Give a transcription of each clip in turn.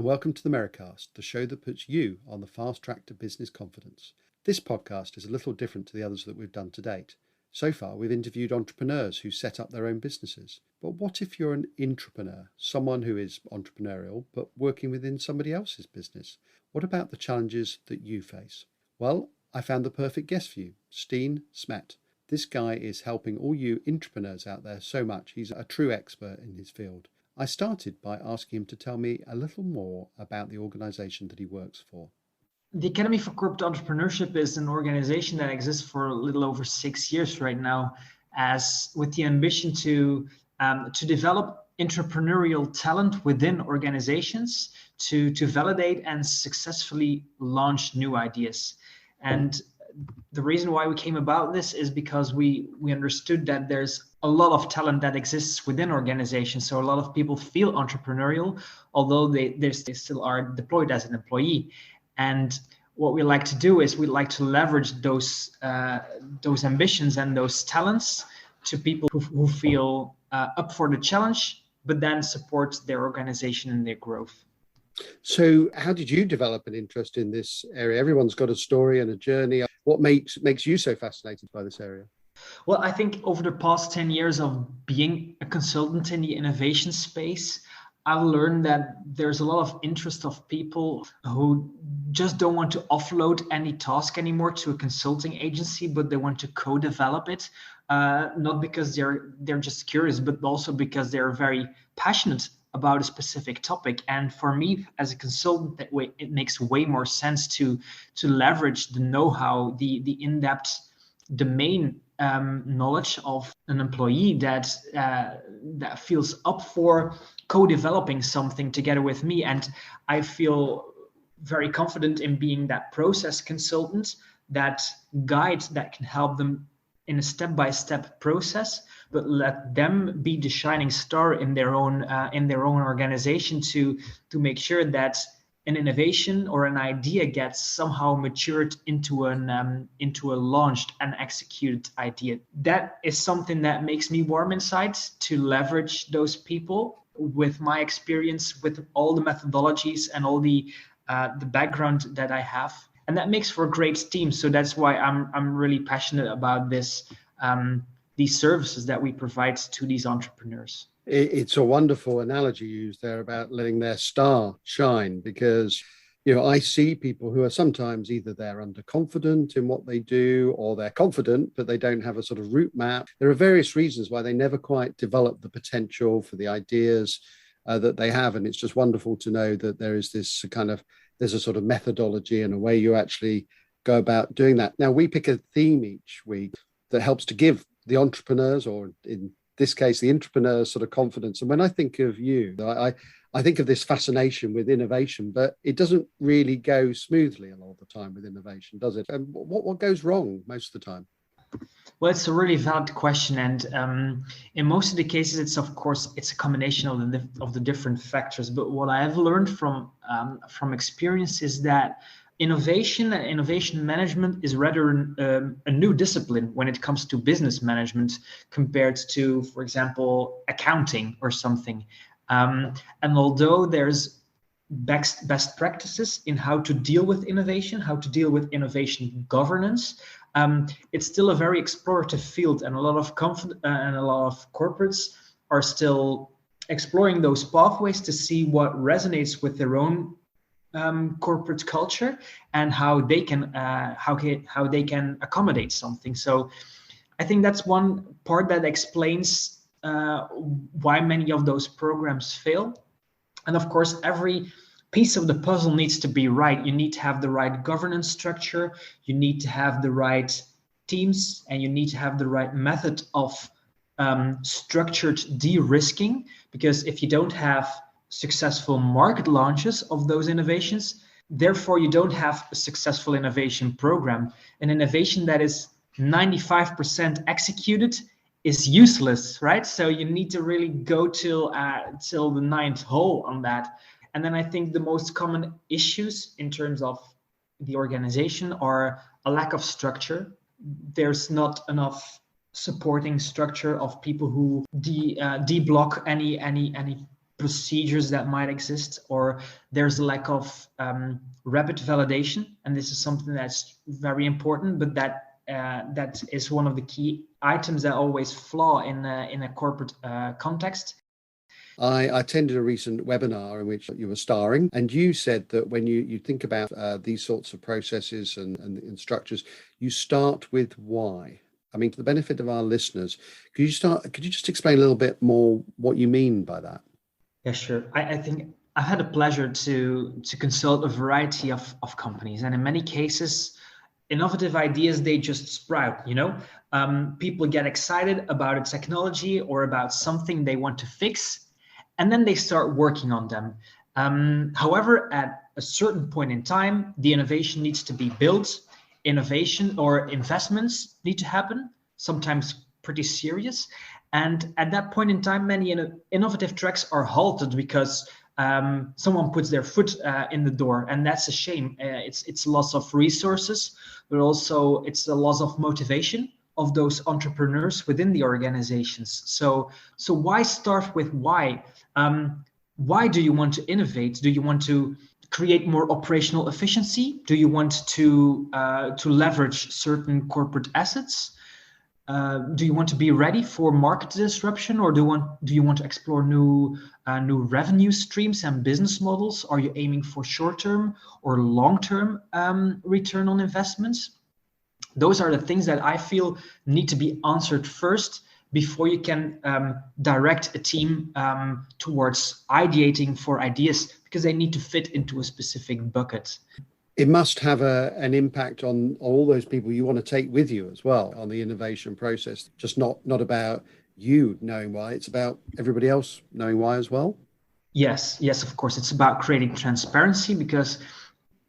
and welcome to the Merri-Cast, the show that puts you on the fast track to business confidence. This podcast is a little different to the others that we've done to date. So far, we've interviewed entrepreneurs who set up their own businesses. But what if you're an intrapreneur, someone who is entrepreneurial but working within somebody else's business? What about the challenges that you face? Well, I found the perfect guest for you, Stijn Smet. This guy is helping all you intrapreneurs out there so much. He's a true expert in his field. I started by asking him to tell me a little more about the organisation that he works for. The Academy for Corporate Entrepreneurship is an organization that exists for a little over 6 years right now, as with the ambition to develop entrepreneurial talent within organizations to validate and successfully launch new ideas. And the reason why we came about this is because we understood that there's a lot of talent that exists within organizations. So a lot of people feel entrepreneurial, although they still are deployed as an employee. And what we like to do is we like to leverage those ambitions and those talents to people who feel up for the challenge, but then support their organization and their growth. So how did you develop an interest in this area? Everyone's got a story and a journey. What makes you so fascinated by this area? Well, I think over the past 10 years of being a consultant in the innovation space, I've learned that there's a lot of interest of people who just don't want to offload any task anymore to a consulting agency, but they want to co-develop it, not because they're just curious, but also because they're very passionate about a specific topic. And for me, as a consultant, it makes way more sense to leverage the know-how, the in-depth domain knowledge of an employee that feels up for co-developing something together with me. And I feel very confident in being that process consultant, that guide that can help them in a step-by-step process, but let them be the shining star in their own organization to make sure that an innovation or an idea gets somehow matured into a launched and executed idea. That is something that makes me warm inside, to leverage those people with my experience, with all the methodologies and all the background that I have. And that makes for a great team. So that's why I'm really passionate about this, these services that we provide to these entrepreneurs. It's a wonderful analogy used there about letting their star shine, because I see people who are sometimes either they're underconfident in what they do, or they're confident but they don't have a sort of route map. There are various reasons why they never quite develop the potential for the ideas that they have, and it's just wonderful to know that there is this there's a sort of methodology and a way you actually go about doing that. Now, we pick a theme each week that helps to give the entrepreneurs, or in this case, the entrepreneurs, sort of confidence. And when I think of you, I think of this fascination with innovation, but it doesn't really go smoothly a lot of the time with innovation, does it? And what goes wrong most of the time? Well, it's a really valid question, and in most of the cases, it's a combination of the different factors. But what I have learned from experience is that innovation and innovation management is rather a new discipline when it comes to business management compared to, for example, accounting or something. And although there's best practices in how to deal with innovation, how to deal with innovation governance, it's still a very explorative field, and a lot of corporates are still exploring those pathways to see what resonates with their own corporate culture and how they can accommodate something. So I think that's one part that explains why many of those programs fail. And of course, every piece of the puzzle needs to be right. You need to have the right governance structure, you need to have the right teams, and you need to have the right method of structured de-risking, because if you don't have successful market launches of those innovations, therefore you don't have a successful innovation program. An innovation that is 95% executed is useless, right? So you need to really go till the ninth hole on that. And then I think the most common issues in terms of the organization are a lack of structure. There's not enough supporting structure of people who de-block any procedures that might exist, or there's a lack of rapid validation, and this is something that's very important, but that is one of the key items that always flaw in a corporate context. I attended a recent webinar in which you were starring, and you said that when you think about these sorts of processes and structures, you start with why. I mean, for the benefit of our listeners, could you just explain a little bit more what you mean by that? Yeah, sure. I think I've had the pleasure to consult a variety of companies, and in many cases, innovative ideas, they just sprout, people get excited about a technology or about something they want to fix, and then they start working on them. However, at a certain point in time, the innovation needs to be built. Innovation or investments need to happen, sometimes pretty serious. And at that point in time, many innovative tracks are halted because someone puts their foot in the door, and that's a shame. It's a loss of resources, but also it's a loss of motivation of those entrepreneurs within the organizations. So why start with why? Why do you want to innovate? Do you want to create more operational efficiency? Do you want to leverage certain corporate assets? Do you want to be ready for market disruption, or do you want to explore new revenue streams and business models? Are you aiming for short-term or long-term return on investments? Those are the things that I feel need to be answered first before you can direct a team towards ideating for ideas, because they need to fit into a specific bucket. It must have an impact on all those people you want to take with you as well on the innovation process. Just not about you knowing why, it's about everybody else knowing why as well. Yes, of course. It's about creating transparency, because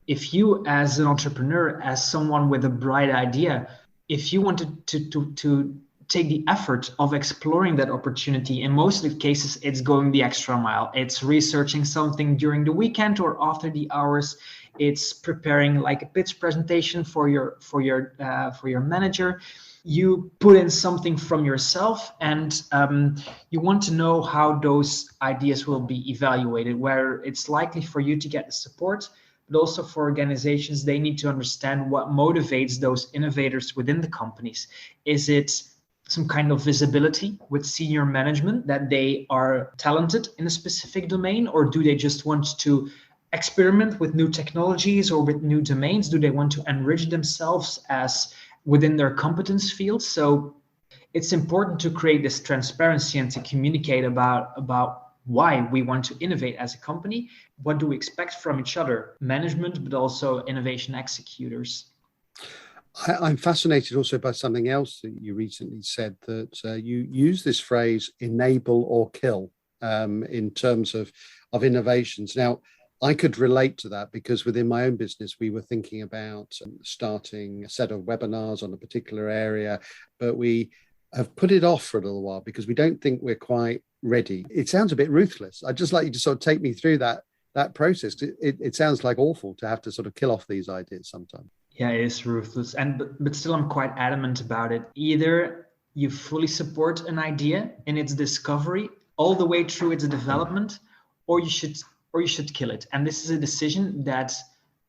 if you, as an entrepreneur, as someone with a bright idea, if you wanted to take the effort of exploring that opportunity, in most of the cases, it's going the extra mile. It's researching something during the weekend or after the hours. It's preparing like a pitch presentation for your manager. You put in something from yourself, and you want to know how those ideas will be evaluated, where it's likely for you to get the support, but also for organizations, they need to understand what motivates those innovators within the companies. Is it some kind of visibility with senior management that they are talented in a specific domain, or do they just want to experiment with new technologies or with new domains? Do they want to enrich themselves as within their competence field? So it's important to create this transparency and to communicate about why we want to innovate as a company. What do we expect from each other, management, but also innovation executors? I'm fascinated also by something else that you recently said, that you use this phrase enable or kill in terms of innovations. Now, I could relate to that because within my own business, we were thinking about starting a set of webinars on a particular area, but we have put it off for a little while because we don't think we're quite ready. It sounds a bit ruthless. I'd just like you to sort of take me through that process. It sounds like awful to have to sort of kill off these ideas sometimes. Yeah, it is ruthless, but still I'm quite adamant about it. Either you fully support an idea in its discovery all the way through its development, or you should kill it. And this is a decision that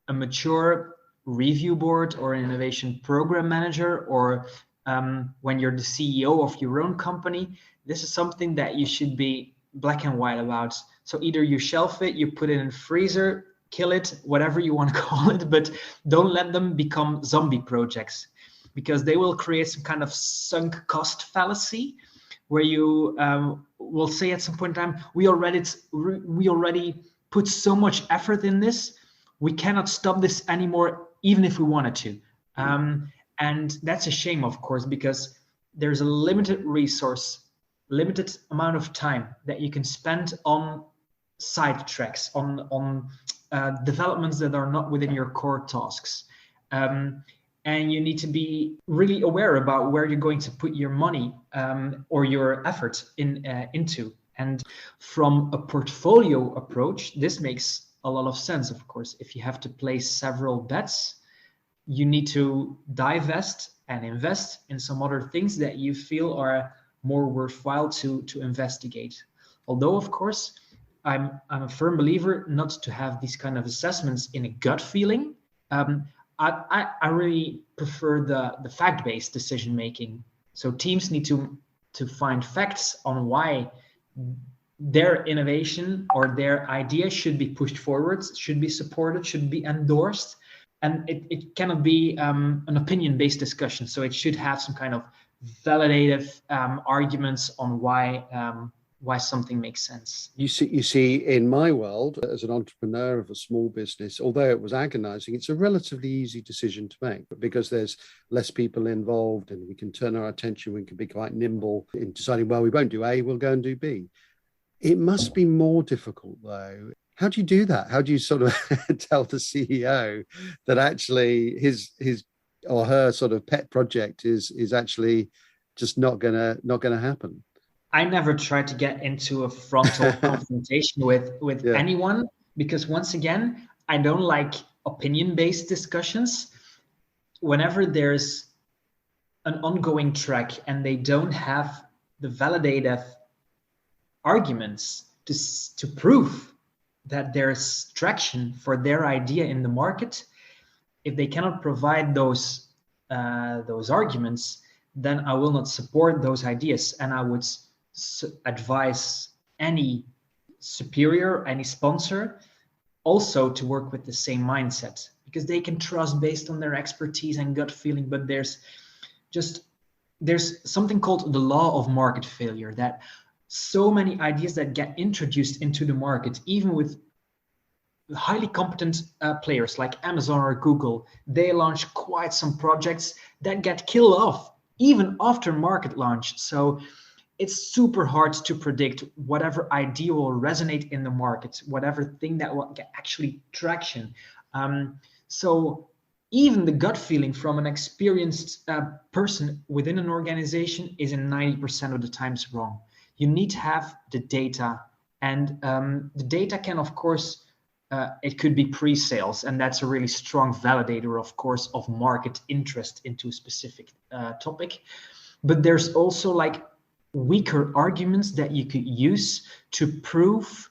a mature review board or an innovation program manager, or when you're the CEO of your own company, this is something that you should be black and white about. So either you shelf it, you put it in a freezer, kill it, whatever you want to call it, but don't let them become zombie projects, because they will create some kind of sunk cost fallacy where you will say at some point in time, we already put so much effort in this, we cannot stop this anymore, even if we wanted to. And that's a shame, of course, because there's a limited resource, limited amount of time that you can spend on side tracks, on developments that are not within your core tasks. And you need to be really aware about where you're going to put your money or your effort into. And from a portfolio approach, this makes a lot of sense, of course. If you have to place several bets, you need to divest and invest in some other things that you feel are more worthwhile to investigate. Although, of course, I'm a firm believer not to have these kind of assessments in a gut feeling. I really prefer the fact-based decision making. So teams need to find facts on why their innovation or their idea should be pushed forward, should be supported, should be endorsed. And it cannot be an opinion-based discussion. So it should have some kind of validative arguments on why something makes sense. You see, in my world, as an entrepreneur of a small business, although it was agonizing, it's a relatively easy decision to make because there's less people involved and we can turn our attention, we can be quite nimble in deciding, well, we won't do A, we'll go and do B. It must be more difficult, though. How do you do that? How do you sort of tell the CEO that actually his or her sort of pet project is actually just not gonna happen? I never try to get into a frontal confrontation with anyone, because once again, I don't like opinion-based discussions. Whenever there's an ongoing track and they don't have the validative arguments to prove that there's traction for their idea in the market, if they cannot provide those arguments, then I will not support those ideas, and I would advise any superior, any sponsor, also to work with the same mindset, because they can trust based on their expertise and gut feeling. But there's something called the law of market failure, that so many ideas that get introduced into the market, even with highly competent players like Amazon or Google, they launch quite some projects that get killed off even after market launch. So it's super hard to predict whatever idea will resonate in the market, whatever thing that will get actually traction. So even the gut feeling from an experienced person within an organization is in 90% of the times wrong. You need to have the data, and the data can, of course, it could be pre-sales, and that's a really strong validator, of course, of market interest into a specific topic. But there's also like weaker arguments that you could use to prove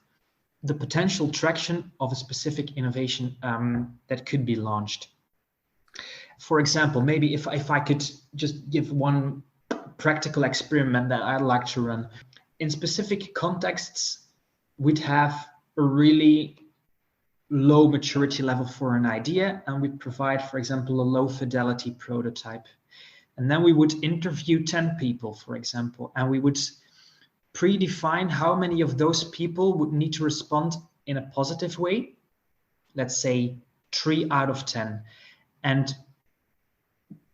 the potential traction of a specific innovation that could be launched. For example, maybe if I could just give one practical experiment that I'd like to run. In specific contexts, we'd have a really low maturity level for an idea, and we'd provide, for example, a low fidelity prototype. And then we would interview 10 people, for example, and we would predefine how many of those people would need to respond in a positive way. Let's say 3 out of 10. And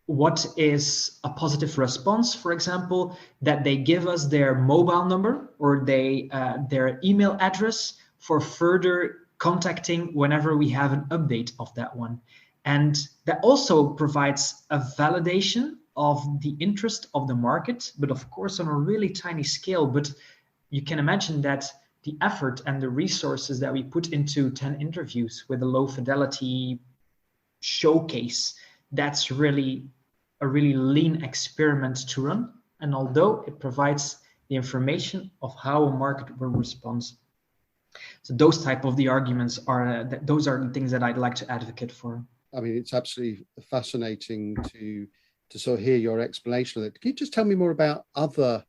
what is a positive response? For example, that they give us their mobile number or their email address for further contacting whenever we have an update of that one. And that also provides a validation of the interest of the market, but of course on a really tiny scale. But you can imagine that the effort and the resources that we put into 10 interviews with a low fidelity showcase, that's really a really lean experiment to run. And although it provides the information of how a market will respond. So those type of the arguments those are the things that I'd like to advocate for. I mean, it's absolutely fascinating to sort of hear your explanation of it. Can you just tell me more about other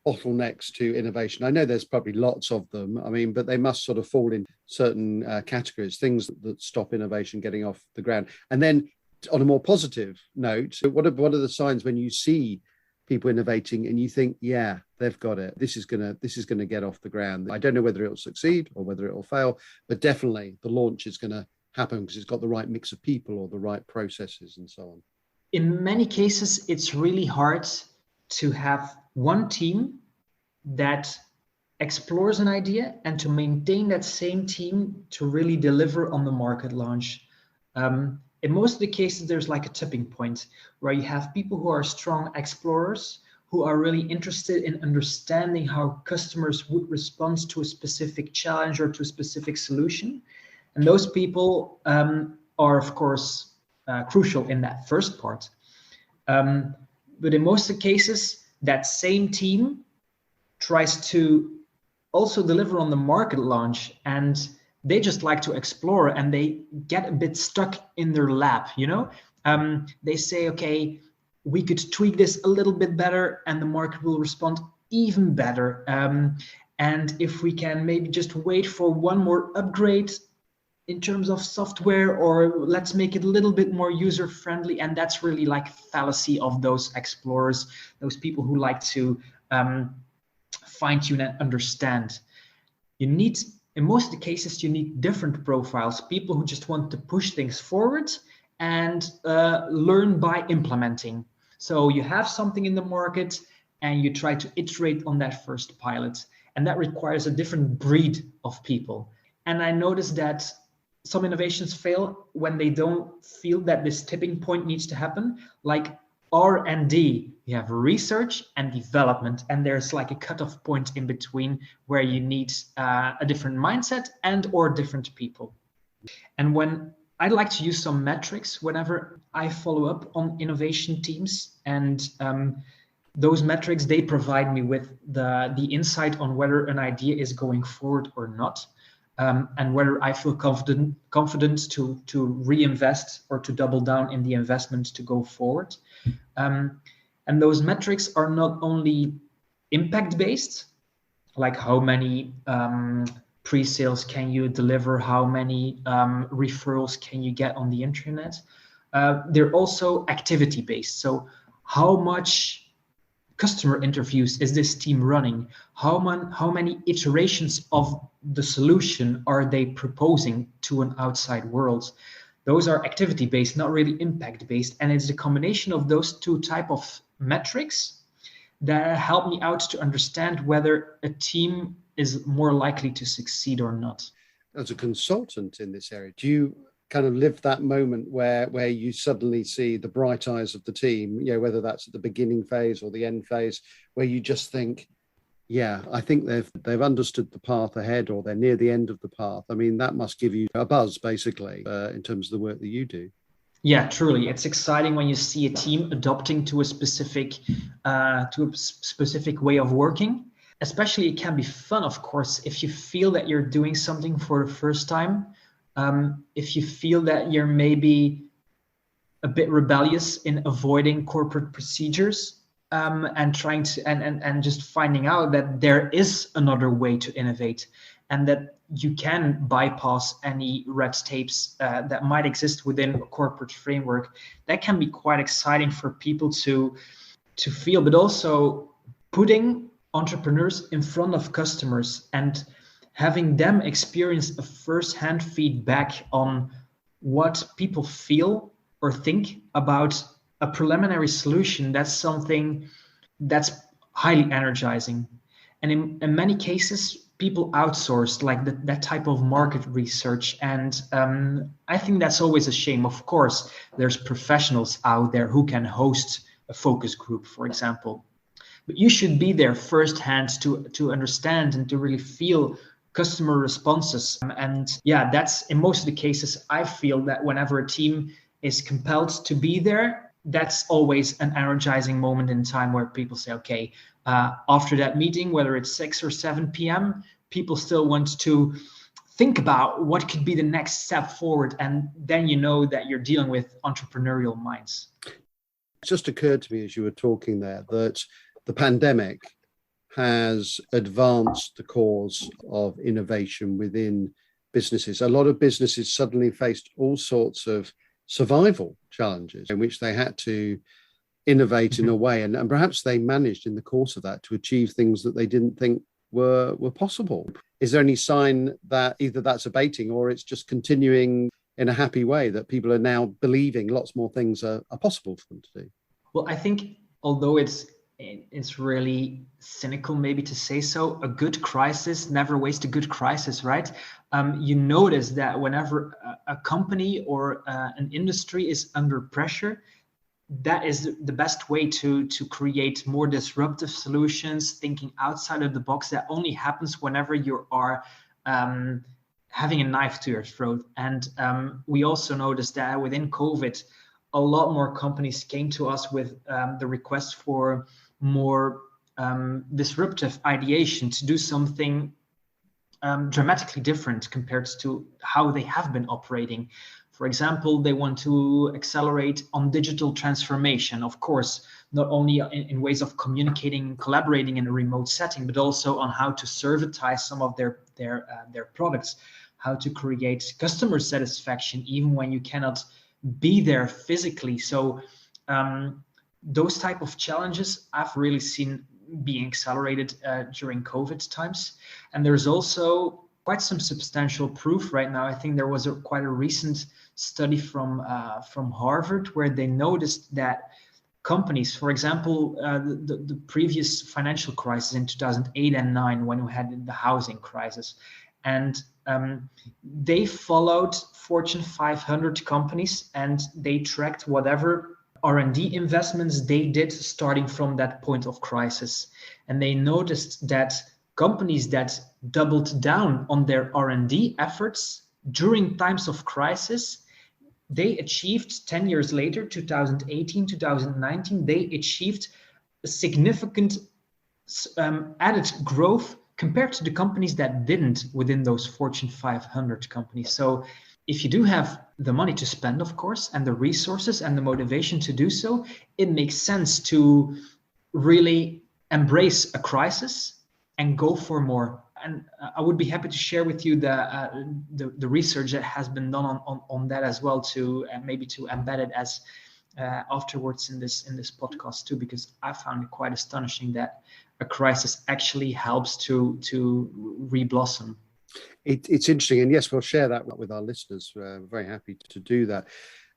bottlenecks to innovation? I know there's probably lots of them. I mean, but they must sort of fall in certain categories, things that stop innovation getting off the ground. And then on a more positive note, what are the signs when you see people innovating and you think, yeah, they've got it. This is gonna get off the ground. I don't know whether it'll succeed or whether it'll fail, but definitely the launch is gonna happen because it's got the right mix of people or the right processes and so on. In many cases, it's really hard to have one team that explores an idea and to maintain that same team to really deliver on the market launch. In most of the cases, there's like a tipping point where you have people who are strong explorers, who are really interested in understanding how customers would respond to a specific challenge or to a specific solution. And those people are, of course, crucial in that first part. But in most of the cases, that same team tries to also deliver on the market launch, and they just like to explore, and they get a bit stuck in their lab, they say, okay, we could tweak this a little bit better and the market will respond even better. And if we can maybe just wait for one more upgrade in terms of software, or let's make it a little bit more user friendly. And that's really like fallacy of those explorers, those people who like to fine tune and understand. You need, in most of the cases, you need different profiles, people who just want to push things forward and learn by implementing. So you have something in the market and you try to iterate on that first pilot. And that requires a different breed of people. And I noticed that some innovations fail when they don't feel that this tipping point needs to happen. Like R&D, you have research and development, and there's like a cutoff point in between where you need a different mindset and or different people. And when I like to use some metrics whenever I follow up on innovation teams, and those metrics, they provide me with the insight on whether an idea is going forward or not, and whether I feel confident to reinvest or to double down in the investment to go forward. And those metrics are not only impact-based, like how many pre-sales can you deliver, how many referrals can you get on the internet. They're also activity-based. So how much customer interviews is this team running? How many iterations of the solution are they proposing to an outside world? Those are activity-based, not really impact-based. And it's the combination of those two type of metrics that help me out to understand whether a team is more likely to succeed or not. As a consultant in this area, do you kind of live that moment where you suddenly see the bright eyes of the team, whether that's at the beginning phase or the end phase, where you just think, yeah, I think they've understood the path ahead, or they're near the end of the path? I mean, that must give you a buzz, basically, in terms of the work that you do. Yeah, truly. It's exciting when you see a team adopting to a specific way of working. Especially, it can be fun, of course, if you feel that you're doing something for the first time. If you feel that you're maybe a bit rebellious in avoiding corporate procedures, and trying to and just finding out that there is another way to innovate, and that you can bypass any red tapes that might exist within a corporate framework, that can be quite exciting for people to feel. But also putting entrepreneurs in front of customers and having them experience a first-hand feedback on what people feel or think about a preliminary solution, that's something that's highly energizing. And in many cases, people outsource like that type of market research. And I think that's always a shame. Of course, there's professionals out there who can host a focus group, for example. But you should be there firsthand to understand and to really feel customer responses. And yeah, that's in most of the cases, I feel that whenever a team is compelled to be there, that's always an energizing moment in time where people say, okay, after that meeting, whether it's 6 or 7 p.m., people still want to think about what could be the next step forward. And then you know that you're dealing with entrepreneurial minds. It just occurred to me as you were talking there that the pandemic has advanced the cause of innovation within businesses. A lot of businesses suddenly faced all sorts of survival challenges in which they had to innovate in a way, and perhaps they managed in the course of that to achieve things that they didn't think were possible. Is there any sign that either that's abating or it's just continuing in a happy way, that people are now believing lots more things are possible for them to do? Well, I think although it's really cynical maybe to say so, a good crisis never wastes a good crisis, right? You notice that whenever a company or an industry is under pressure, that is the best way to create more disruptive solutions, thinking outside of the box. That only happens whenever you are having a knife to your throat. And we also noticed that within COVID, a lot more companies came to us with the request for more disruptive ideation, to do something dramatically different compared to how they have been operating. For example, they want to accelerate on digital transformation, of course, not only in ways of communicating and collaborating in a remote setting, but also on how to servitize some of their products, how to create customer satisfaction even when you cannot be there physically. So those type of challenges I've really seen being accelerated during COVID times. And there's also quite some substantial proof right now. I think there was quite a recent study from Harvard where they noticed that companies, for example, the previous financial crisis in 2008 and 9, when we had the housing crisis, and they followed Fortune 500 companies and they tracked whatever R&D investments they did starting from that point of crisis. And they noticed that companies that doubled down on their R&D efforts during times of crisis, they achieved 10 years later, 2018, 2019, they achieved a significant added growth compared to the companies that didn't within those Fortune 500 companies. So if you do have the money to spend, of course, and the resources and the motivation to do so, it makes sense to really embrace a crisis and go for more. And I would be happy to share with you the research that has been done on that as well, to maybe to embed it as afterwards in this podcast too, because I found it quite astonishing that a crisis actually helps to re-blossom. It's interesting, and yes, we'll share that with our listeners. We're very happy to do that.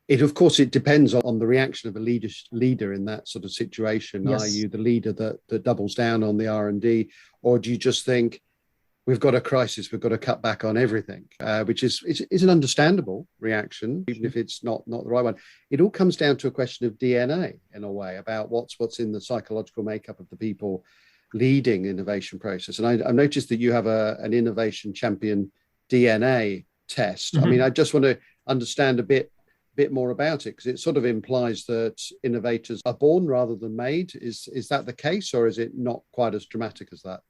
Of course, it depends on the reaction of a leader in that sort of situation. Yes. Are you the leader that doubles down on the R&D, or do you just think, we've got a crisis, we've got to cut back on everything, which is an understandable reaction, even if it's not the right one. It all comes down to a question of DNA in a way, about what's in the psychological makeup of the people leading innovation process. And I noticed that you have an innovation champion DNA test. Mm-hmm. I mean, I just want to understand a bit more about it, because it sort of implies that innovators are born rather than made. Is that the case, or is it not quite as dramatic as that?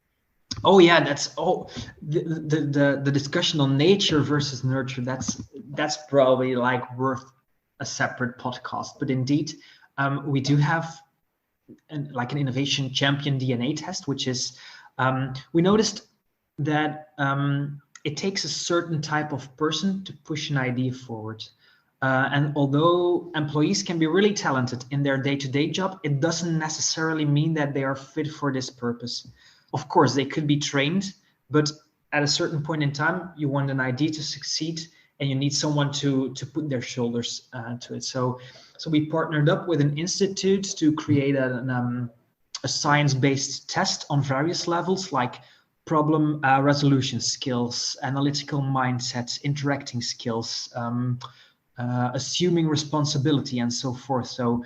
Oh yeah, that's the discussion on nature versus nurture. That's probably like worth a separate podcast. But indeed, we do have an innovation champion DNA test, which is we noticed that it takes a certain type of person to push an idea forward. And although employees can be really talented in their day-to-day job, it doesn't necessarily mean that they are fit for this purpose. Of course, they could be trained, but at a certain point in time, you want an idea to succeed, and you need someone to put their shoulders to it. So we partnered up with an institute to create a science-based test on various levels, like problem resolution skills, analytical mindsets, interacting skills, assuming responsibility, and so forth. So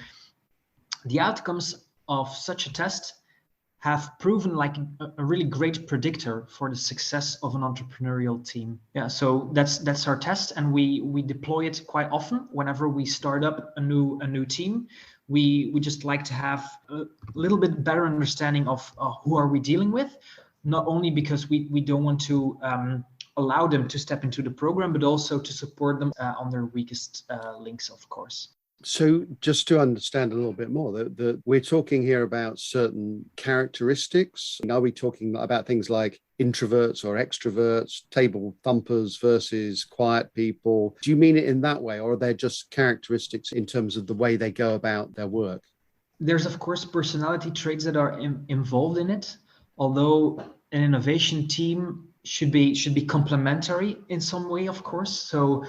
the outcomes of such a test have proven like a really great predictor for the success of an entrepreneurial team. Yeah, so that's our test, and we deploy it quite often whenever we start up a new team. We just like to have a little bit better understanding of who are we dealing with, not only because we don't want to allow them to step into the program, but also to support them on their weakest links, of course. So just to understand a little bit more, we're talking here about certain characteristics. Are we talking about things like introverts or extroverts, table thumpers versus quiet people? Do you mean it in that way, or are there just characteristics in terms of the way they go about their work? There's, of course, personality traits that are involved in it, although an innovation team should be complementary in some way, of course. So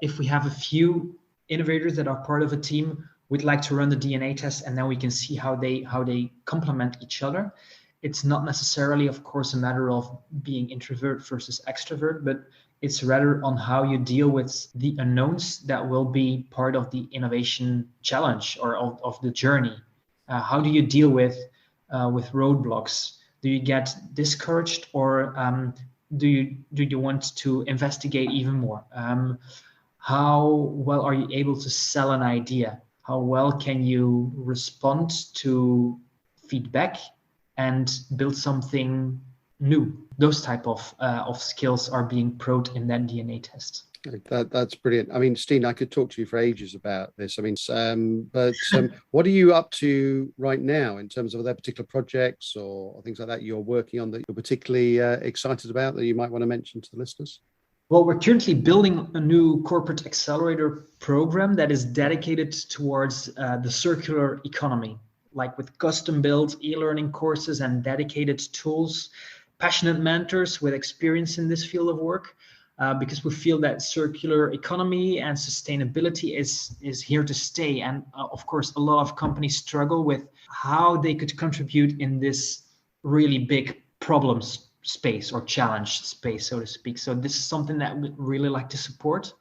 if we have a few innovators that are part of a team, we'd like to run the DNA test, and then we can see how they complement each other. It's not necessarily, of course, a matter of being introvert versus extrovert, but it's rather on how you deal with the unknowns that will be part of the innovation challenge or of the journey. How do you deal with roadblocks? Do you get discouraged, or do you want to investigate even more? How well are you able to sell an idea? How well can you respond to feedback and build something new. Those type of skills are being probed in that DNA test. That's brilliant. I mean, Stijn, I could talk to you for ages about this. I mean, what are you up to right now in terms of their particular projects or things like that you're working on that you're particularly excited about that you might want to mention to the listeners? Well, we're currently building a new corporate accelerator program that is dedicated towards the circular economy, like with custom-built e-learning courses and dedicated tools, passionate mentors with experience in this field of work, because we feel that circular economy and sustainability is here to stay. And of course, a lot of companies struggle with how they could contribute in this really big problems space or challenge space, so to speak. So this is something that we really like to support.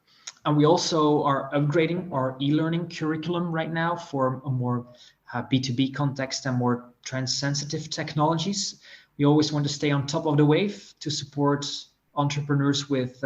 And we also are upgrading our e-learning curriculum right now for a more B2B context and more trend-sensitive technologies. We always want to stay on top of the wave to support entrepreneurs with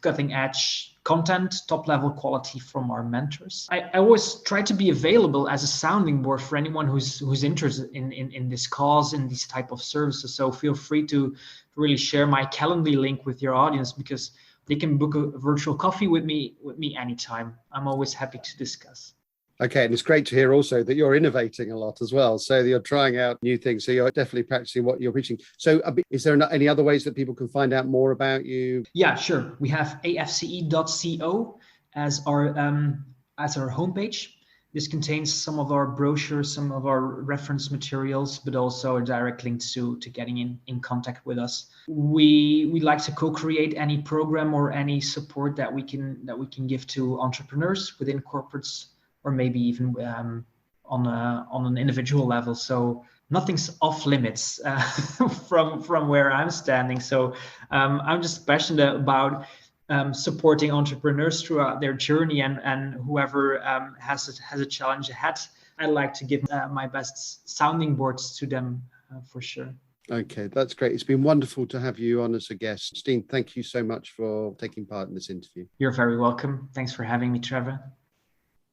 cutting-edge content, top-level quality from our mentors. I always try to be available as a sounding board for anyone who's interested in this cause, in these type of services. So feel free to really share my Calendly link with your audience, because they can book a virtual coffee with me anytime. I'm always happy to discuss. Okay, and it's great to hear also that you're innovating a lot as well. So you're trying out new things. So you're definitely practicing what you're preaching. So is there any other ways that people can find out more about you? Yeah, sure. We have afce.co as our homepage. This contains some of our brochures, some of our reference materials, but also a direct link to getting in contact with us. We like to co-create any program or any support that we can give to entrepreneurs within corporates, or maybe even on an individual level. So nothing's off limits from where I'm standing. So I'm just passionate about supporting entrepreneurs throughout their journey, and whoever has a challenge ahead, I like to give my best sounding boards to them for sure. Okay, that's great. It's been wonderful to have you on as a guest. Stijn, thank you so much for taking part in this interview. You're very welcome. Thanks for having me, Trevor.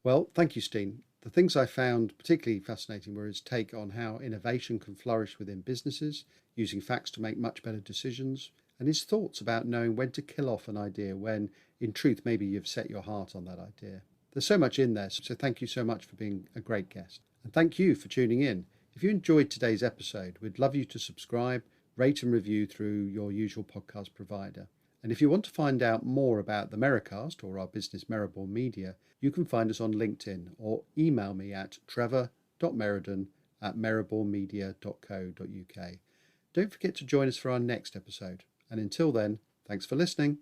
Well, thank you, Stijn. The things I found particularly fascinating were his take on how innovation can flourish within businesses, using facts to make much better decisions, and his thoughts about knowing when to kill off an idea when, in truth, maybe you've set your heart on that idea. There's so much in there, so thank you so much for being a great guest. And thank you for tuning in. If you enjoyed today's episode, we'd love you to subscribe, rate and review through your usual podcast provider. And if you want to find out more about the Merri-Cast or our business Merriborn Media, you can find us on LinkedIn or email me at trevor.meriden@merribornmedia.co.uk. Don't forget to join us for our next episode. And until then, thanks for listening.